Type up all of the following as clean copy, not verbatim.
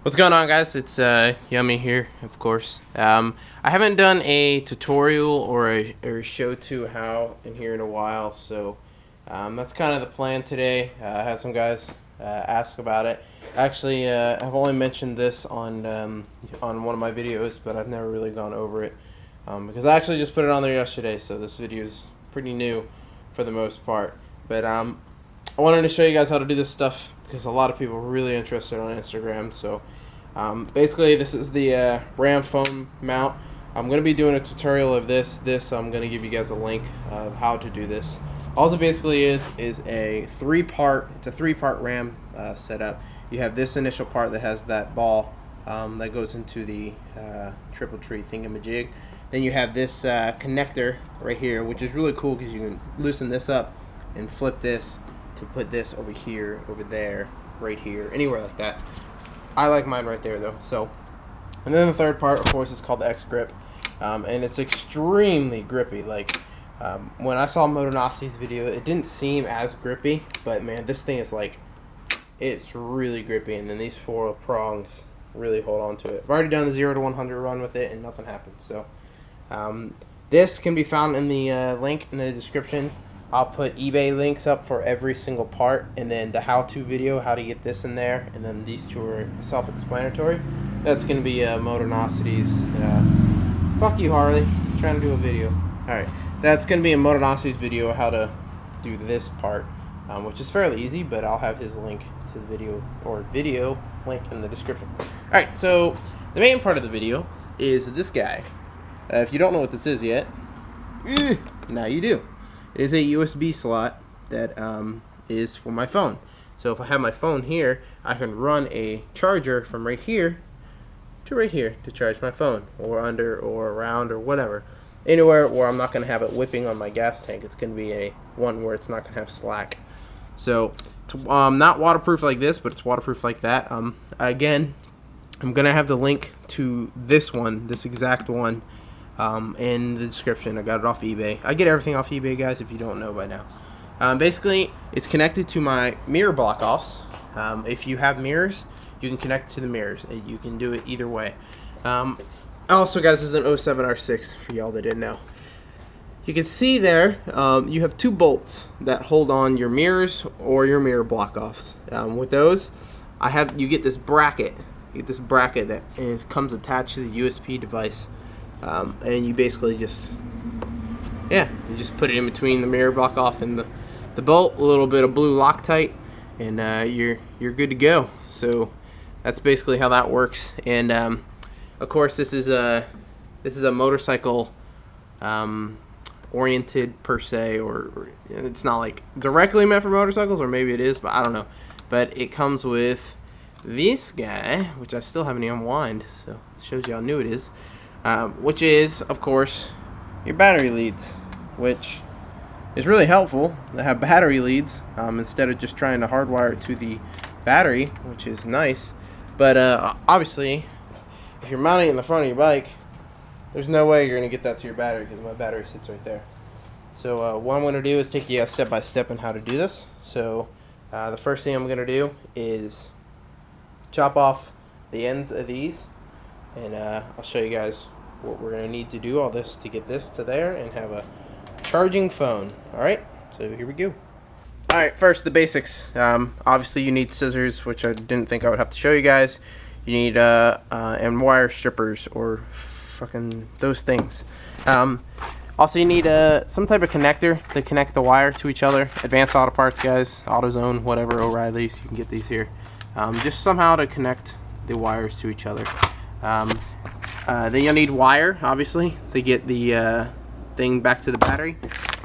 What's going on, guys? It's Yummy here, of course. I haven't done a tutorial or a show to how in here in a while, so that's kind of the plan today. I had some guys ask about it. Actually, I've only mentioned this on one of my videos, but I've never really gone over it because I actually just put it on there yesterday, so this video is pretty new for the most part. But I wanted to show you guys how to do this stuff because a lot of people are really interested on Instagram. So basically, this is the RAM phone mount. I'm going to be doing a tutorial of this. I'm going to give you guys a link of how to do this. All it basically is a three-part RAM setup. You have this initial part that has that ball that goes into the triple tree thingamajig. Then you have this connector right here, which is really cool because you can loosen this up and flip this to put this over here, over there, right here, anywhere like that. I like mine right there though. So, and then the third part, of course, is called the X grip, and it's extremely grippy. Like when I saw Motonosity's video, it didn't seem as grippy, but man, this thing is like, it's really grippy. And then these four prongs really hold on to it. I've already done the 0 to 100 run with it, and nothing happened. So this can be found in the link in the description. I'll put eBay links up for every single part, and then the how-to video, how to get this in there, and then these two are self-explanatory. That's going to be Motonosity's, fuck you, Harley, I'm trying to do a video. Alright, that's going to be a Motonosity's video, how to do this part, which is fairly easy, but I'll have his link to the video, or video link in the description. Alright, so the main part of the video is this guy. If you don't know what this is yet, now you do. It is a USB slot that is for my phone. So if I have my phone here, I can run a charger from right here to charge my phone, or under or around or whatever. Anywhere where I'm not going to have it whipping on my gas tank. It's going to be a one where it's not going to have slack. So it's not waterproof like this, but it's waterproof like that. Again, I'm going to have the link to this one, this exact one, in the description. I got it off eBay. I get everything off eBay, guys, if you don't know by now. Basically, it's connected to my mirror block-offs. If you have mirrors, you can connect to the mirrors. You can do it either way. Also, guys, this is an 07R6 for y'all that didn't know. You can see there, you have two bolts that hold on your mirrors or your mirror block-offs. With those, you get this bracket. You get this bracket that comes attached to the USB device. And you basically just put it in between the mirror block off and the bolt, a little bit of blue Loctite, and you're good to go. So that's basically how that works. And of course, this is a motorcycle oriented per se, or it's not like directly meant for motorcycles, or maybe it is, but I don't know. But it comes with this guy, which I still haven't even unwind, so it shows you how new it is. Which is, of course, your battery leads, which is really helpful to have battery leads instead of just trying to hardwire it to the battery, which is nice. But obviously, if you're mounting it in the front of your bike, there's no way you're going to get that to your battery because my battery sits right there. So what I'm going to do is take you step by step on how to do this. So the first thing I'm going to do is chop off the ends of these. And I'll show you guys what we're going to need to do all this to get this to there and have a charging phone. Alright, so here we go. Alright, first the basics. Obviously you need scissors, which I didn't think I would have to show you guys. You need and wire strippers, or fucking those things. Also you need some type of connector to connect the wire to each other. Advanced Auto Parts, guys, AutoZone, whatever, O'Reilly's, you can get these here. Just somehow to connect the wires to each other. Then you'll need wire, obviously, to get the thing back to the battery.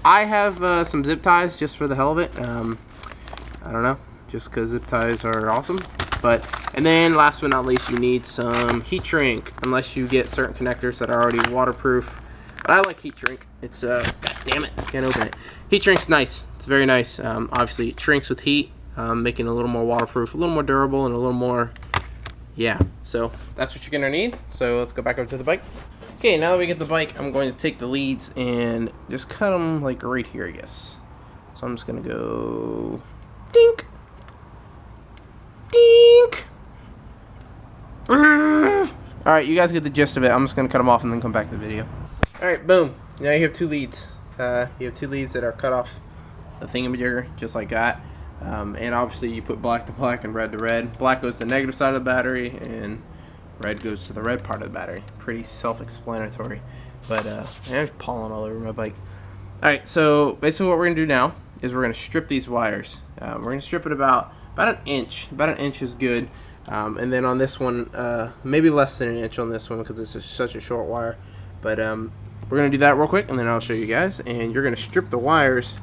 I have some zip ties just for the hell of it. I don't know, just because zip ties are awesome. And then last but not least, you need some heat shrink, unless you get certain connectors that are already waterproof. But I like heat shrink. It's god damn it, I can't open it. Heat shrink's nice. It's very nice. Obviously, it shrinks with heat, making it a little more waterproof, a little more durable, and a little more. Yeah, so that's what you're gonna need. So let's go back over to the bike. Okay, now that we get the bike, I'm going to take the leads and just cut them like right here, I guess. So I'm just gonna go dink, dink, Alright, you guys get the gist of it. I'm just going to cut them off and then come back to the video. Alright, boom. Now you have two leads. You have two leads that are cut off the thingamajigger, just like that. And obviously you put black to black and red to red. Black goes to the negative side of the battery, and red goes to the red part of the battery. Pretty self-explanatory. But, there's pollen all over my bike. Alright, so basically what we're going to do now is we're going to strip these wires. We're going to strip it about an inch. About an inch is good. And then on this one, maybe less than an inch on this one because this is such a short wire. But we're going to do that real quick, and then I'll show you guys. And you're going to strip the wires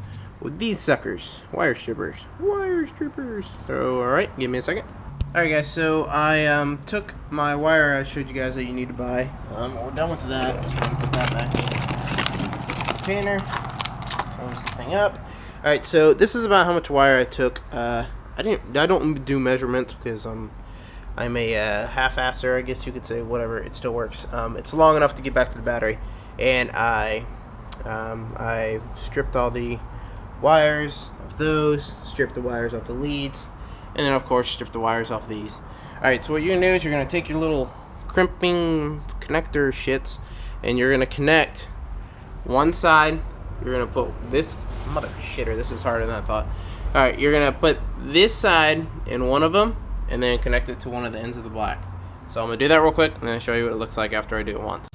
with these suckers. Wire strippers. Wire strippers. So, alright, give me a second. Alright guys, so I took my wire I showed you guys that you need to buy. We're done with that. So I'm going to put that back in the container. Close the thing up. Alright, so this is about how much wire I took. I don't do measurements because I'm a half-asser, I guess you could say. Whatever, it still works. It's long enough to get back to the battery, and I stripped all the wires of those, stripped the wires off the leads, and then of course stripped the wires off these. Alright, so what you're gonna do is you're gonna take your little crimping connector shits, and you're gonna connect one side. You're gonna put this mother shitter. This is harder than I thought. Alright, you're gonna put this side in one of them, and then connect it to one of the ends of the black. So I'm gonna do that real quick, and then I'll show you what it looks like after I do it once.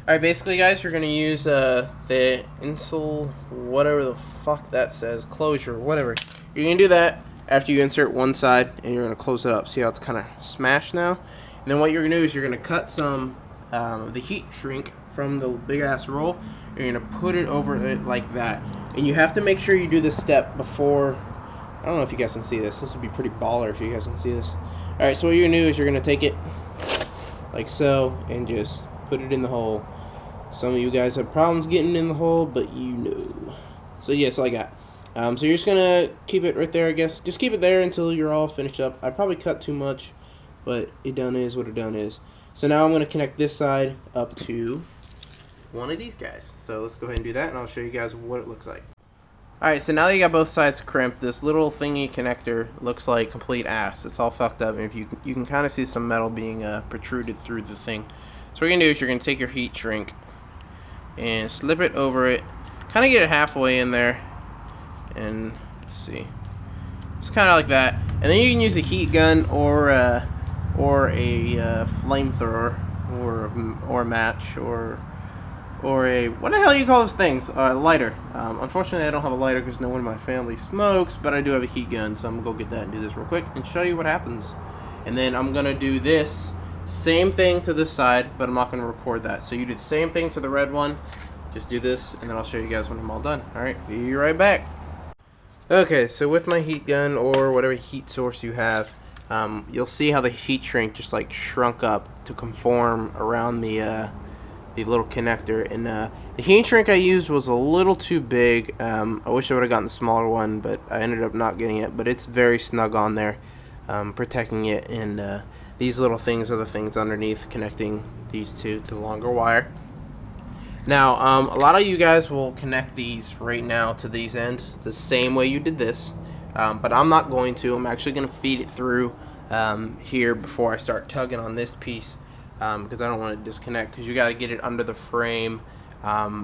Alright, basically guys, you're gonna use the insul, whatever the fuck that says, closure, whatever. You're gonna do that after you insert one side, and you're gonna close it up. See how it's kind of smashed now? And then what you're gonna do is you're gonna cut some the heat shrink from the big ass roll. You're gonna put it over it like that, and you have to make sure you do this step before. I don't know if you guys can see this. This would be pretty baller if you guys can see this. Alright, so what you're gonna do is you're gonna take it like so and just put it in the hole. Some of you guys have problems getting in the hole, but you know. So yes, like that. So you're just gonna keep it right there, I guess. Just keep it there until you're all finished up. I probably cut too much, but it done is what it done is. So now I'm gonna connect this side up to one of these guys. So let's go ahead and do that, and I'll show you guys what it looks like. Alright, so now that you got both sides crimped, this little thingy connector looks like complete ass. It's all fucked up, and if you can kind of see some metal being protruded through the thing. So what you're going to do is you're going to take your heat shrink and slip it over it. Kind of get it halfway in there. And let's see. It's kind of like that. And then you can use a heat gun or a flamethrower or a match or a, what the hell you call those things? Lighter. Unfortunately, I don't have a lighter because no one in my family smokes, but I do have a heat gun, so I'm going to go get that and do this real quick and show you what happens. And then I'm going to do this, same thing to this side, but I'm not going to record that. So you do the same thing to the red one, just do this, and then I'll show you guys when I'm all done. Alright, be right back. Okay, so with my heat gun or whatever heat source you have, you'll see how the heat shrink just like shrunk up to conform around the little connector, and the heat shrink I used was a little too big. I wish I would have gotten the smaller one, but I ended up not getting it. But it's very snug on there, protecting it, and these little things are the things underneath connecting these two to the longer wire. Now a lot of you guys will connect these right now to these ends the same way you did this, but I'm not going to. I'm actually going to feed it through here before I start tugging on this piece. Because I don't want to disconnect, because you got to get it under the frame,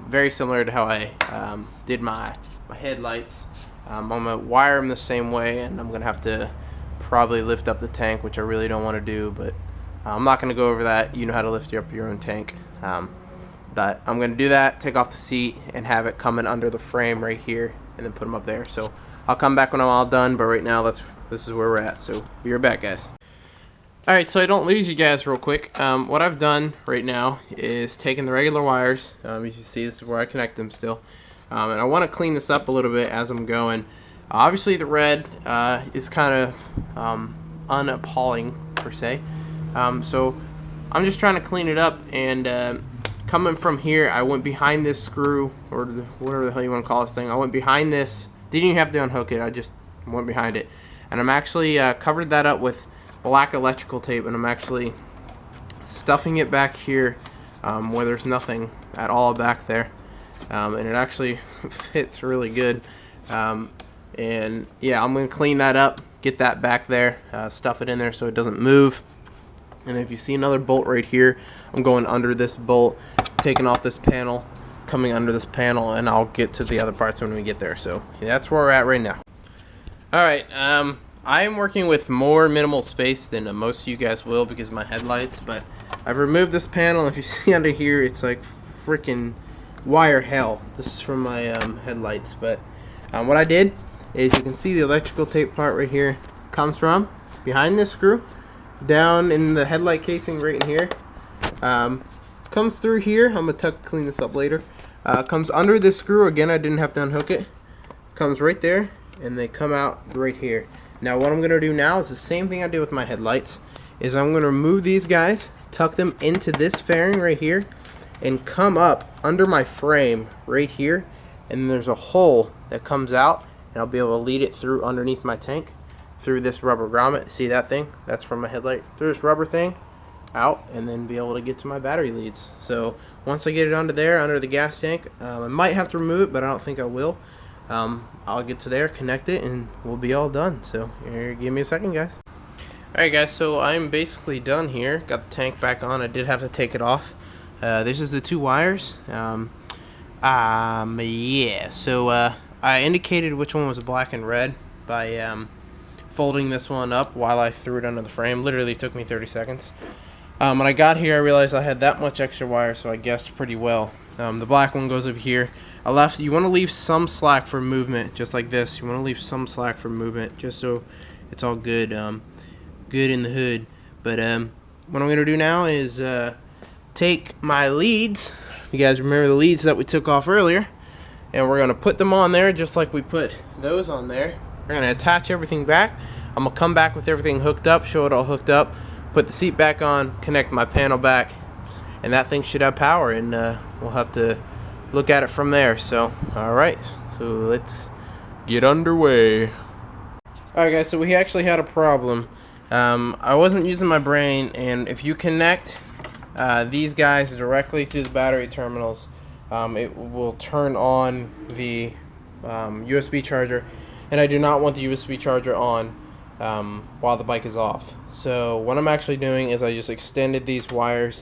very similar to how I did my headlights. I'm going to wire them the same way, and I'm going to have to probably lift up the tank, which I really don't want to do, but I'm not going to go over that. You know how to lift up your own tank. But I'm going to do that, take off the seat, and have it coming under the frame right here, and then put them up there. So I'll come back when I'm all done, but right now this is where we're at. So be right back, guys. Alright, so I don't lose you guys real quick. What I've done right now is taken the regular wires. As you see, this is where I connect them still. And I want to clean this up a little bit as I'm going. Obviously the red is kind of unappalling per se. So I'm just trying to clean it up, and coming from here, I went behind this screw, or whatever the hell you want to call this thing. I went behind this. Didn't even have to unhook it. I just went behind it. And I'm actually covered that up with black electrical tape, and I'm actually stuffing it back here where there's nothing at all back there, and it actually fits really good. And yeah, I'm gonna clean that up, get that back there, stuff it in there so it doesn't move, And if you see another bolt right here, I'm going under this bolt, taking off this panel, coming under this panel, and I'll get to the other parts when we get there. So yeah, that's where we're at right now. Alright, I am working with more minimal space than most of you guys will because of my headlights, but I've removed this panel. If you see under here, it's like freaking wire hell. This is from my headlights, but what I did is, you can see the electrical tape part right here comes from behind this screw down in the headlight casing right in here, comes through here. I'm gonna clean this up later. Comes under this screw. Again, I didn't have to unhook it. Comes right there, and they come out right here. Now what I'm gonna do now is the same thing I did with my headlights, is I'm gonna remove these guys, tuck them into this fairing right here, and come up under my frame right here, and there's a hole that comes out, and I'll be able to lead it through underneath my tank through this rubber grommet. See that thing? That's from my headlight. Through this rubber thing out, and then be able to get to my battery leads. So once I get it under there, under the gas tank, I might have to remove it, but I don't think I will. I'll get to there, connect it, and we'll be all done. So here, give me a second, guys. Alright guys, so I'm basically done here. Got the tank back on. I did have to take it off. This is the two wires. Yeah, so I indicated which one was black and red by folding this one up while I threw it under the frame. Literally took me 30 seconds. When I got here, I realized I had that much extra wire, so I guessed pretty well. The black one goes over here. You want to leave some slack for movement, just like this. You want to leave some slack for movement, just so it's all good, good in the hood. But what I'm going to do now is take my leads. You guys remember the leads that we took off earlier, and we're going to put them on there just like we put those on there. We're going to attach everything back. I'm going to come back with everything hooked up, show it all hooked up, put the seat back on, connect my panel back, and that thing should have power, and we'll have to look at it from there. So alright, so let's get underway. Alright guys, so we actually had a problem. I wasn't using my brain, and if you connect these guys directly to the battery terminals, it will turn on the USB charger, and I do not want the USB charger on while the bike is off. So what I'm actually doing is I just extended these wires.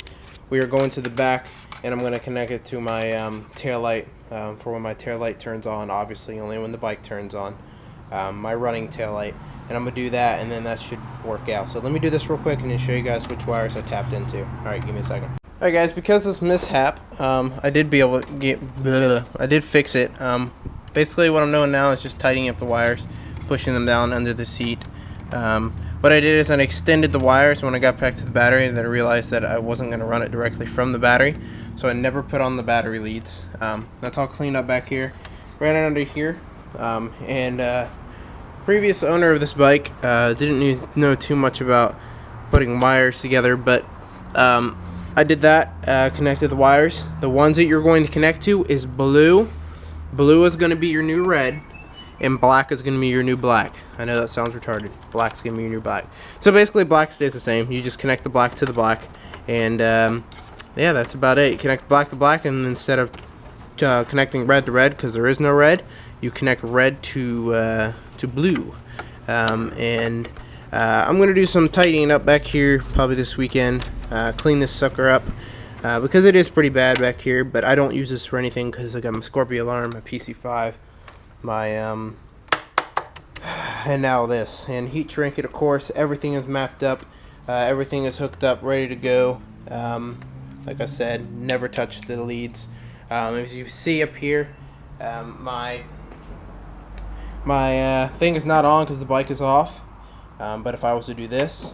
We are going to the back, and I'm going to connect it to my tail light for when my tail light turns on, obviously only when the bike turns on, my running tail light. And I'm going to do that, and then that should work out. So let me do this real quick and then show you guys which wires I tapped into. Alright, give me a second. Alright guys, because of this mishap, I did fix it. Basically what I'm doing now is just tightening up the wires, pushing them down under the seat. What I did is I extended the wires when I got back to the battery, and then I realized that I wasn't going to run it directly from the battery, so I never put on the battery leads. That's all cleaned up back here. Ran it under here, and previous owner of this bike didn't know too much about putting wires together, but I did that, connected the wires. The ones that you're going to connect to is blue. Blue is going to be your new red, and black is going to be your new black. I know that sounds retarded. Black's going to be your new black. So basically black stays the same. You just connect the black to the black, and yeah, that's about it. You connect black to black, and instead of connecting red to red, because there is no red, you connect red to blue. And I'm going to do some tightening up back here probably this weekend, clean this sucker up, because it is pretty bad back here, but I don't use this for anything because I got my Scorpio alarm, my PC5, my and now this, and heat shrink it, of course. Everything is mapped up, everything is hooked up, ready to go. Like I said, never touch the leads. As you see up here, my thing is not on because the bike is off, but if I was to do this,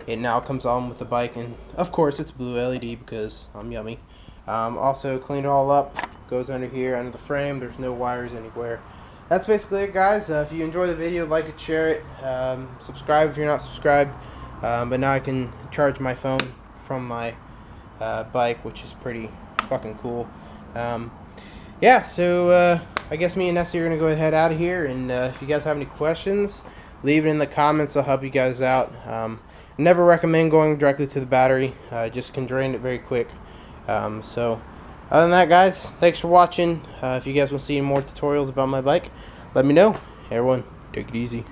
it now comes on with the bike, and of course it's blue LED because I'm yummy. Also cleaned it all up, goes under here, under the frame. There's no wires anywhere. That's basically it, guys. If you enjoy the video, like it, share it, subscribe if you're not subscribed. But now I can charge my phone from my bike, which is pretty fucking cool. Yeah, so I guess me and Nessie are going to go ahead out of here, and if you guys have any questions, leave it in the comments. I'll help you guys out. Never recommend going directly to the battery. Just can drain it very quick. So other than that, guys, thanks for watching. If you guys want to see more tutorials about my bike, let me know. Everyone, take it easy.